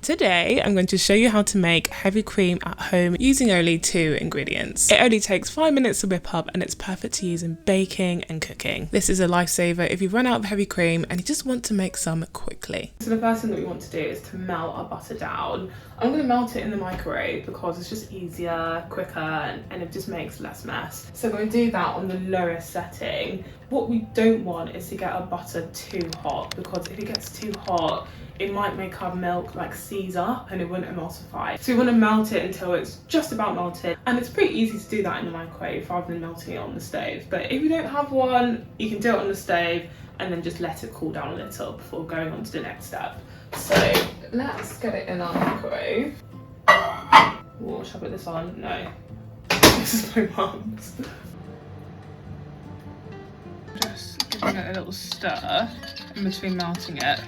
Today, I'm going to show you how to make heavy cream at home using only 2 ingredients. It only takes 5 minutes to whip up and it's perfect to use in baking and cooking. This is a lifesaver if you run out of heavy cream and you just want to make some quickly. So the first thing that we want to do is to melt our butter down. I'm going to melt it in the microwave because it's just easier, quicker, and it just makes less mess. So we're going to do that on the lowest setting. What we don't want is to get our butter too hot, because if it gets too hot, it might make our milk like seize up and it wouldn't emulsify. So we want to melt it until it's just about melted, and it's pretty easy to do that in the microwave rather than melting it on the stove. But if you don't have one, you can do it on the stove and then just let it cool down a little before going on to the next step. So let's get it in our microwave. Oh, should I put this on? No. This is my mum's. Just giving it a little stir in between melting it.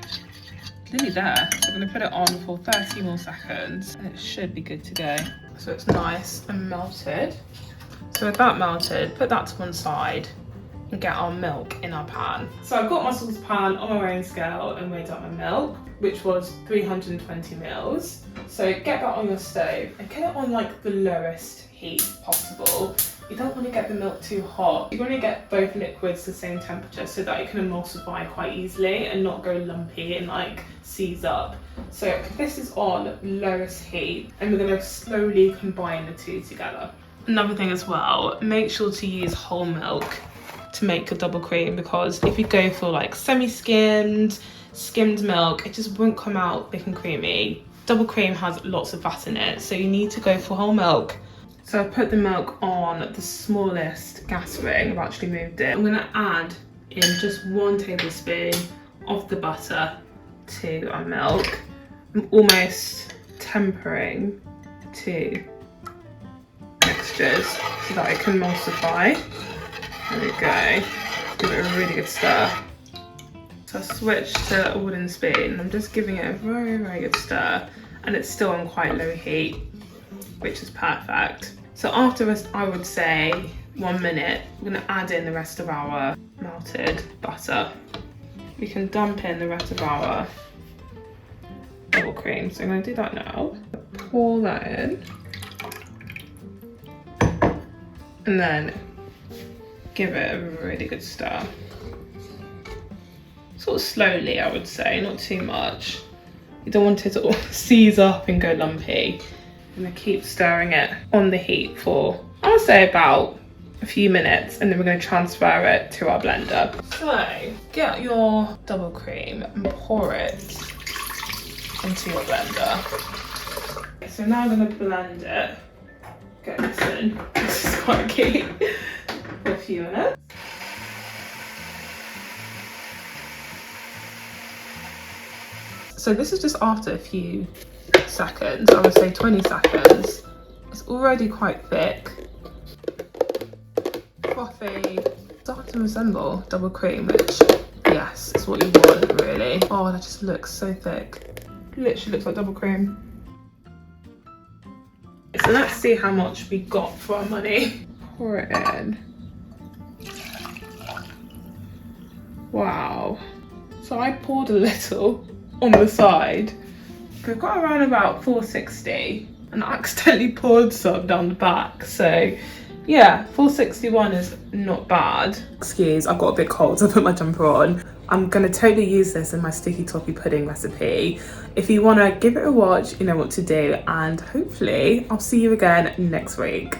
Nearly there. So I'm going to put it on for 30 more seconds and it should be good to go. So it's nice and melted. So with that melted, put that to one side and get our milk in our pan. So I've got my saucepan on my weighing scale and weighed up my milk, which was 320 mils. So get that on your stove and get it on like the lowest heat possible. You don't want to get the milk too hot. You want to get both liquids the same temperature so that it can emulsify quite easily and not go lumpy and like seize up. So this is on lowest heat and we're going to slowly combine the two together. Another thing as well, make sure to use whole milk to make your double cream, because if you go for like semi-skimmed, skimmed milk, it just won't come out thick and creamy. Double cream has lots of fat in it, so you need to go for whole milk. So I put the milk on the smallest gas ring. I've actually moved it. I'm going to add in just 1 tablespoon of the butter to our milk. I'm almost tempering to mixtures so that it can emulsify. There we go. Give it a really good stir. So I switched to a wooden spoon. I'm just giving it a very, very good stir, and it's still on quite low heat, which is perfect. So after, I would say 1 minute, we're going to add in the rest of our melted butter. We can dump in the rest of our double cream. So I'm going to do that now. Pour that in. And then give it a really good stir. Sort of slowly, I would say, not too much. You don't want it to all seize up and go lumpy. I'm going to keep stirring it on the heat for, I would say, about a few minutes, and then we're going to transfer it to our blender. So get your double cream and pour it into your blender. So now I'm going to blend it. Get this in. This is quite key. For a few minutes. So this is just after a few seconds, I would say 20 seconds. It's already quite thick. Frothy. Starting to resemble double cream, which, yes, is what you want, really. Oh, that just looks so thick. Literally looks like double cream. So let's see how much we got for our money. Pour it in. Wow. So I poured a little on the side. We've got around about 460, and I accidentally poured some down the back. So yeah, 461 is not bad. Excuse, I've got a bit cold, so I put my jumper on. I'm gonna totally use this in my sticky toffee pudding recipe. If you wanna give it a watch, you know what to do, and hopefully I'll see you again next week.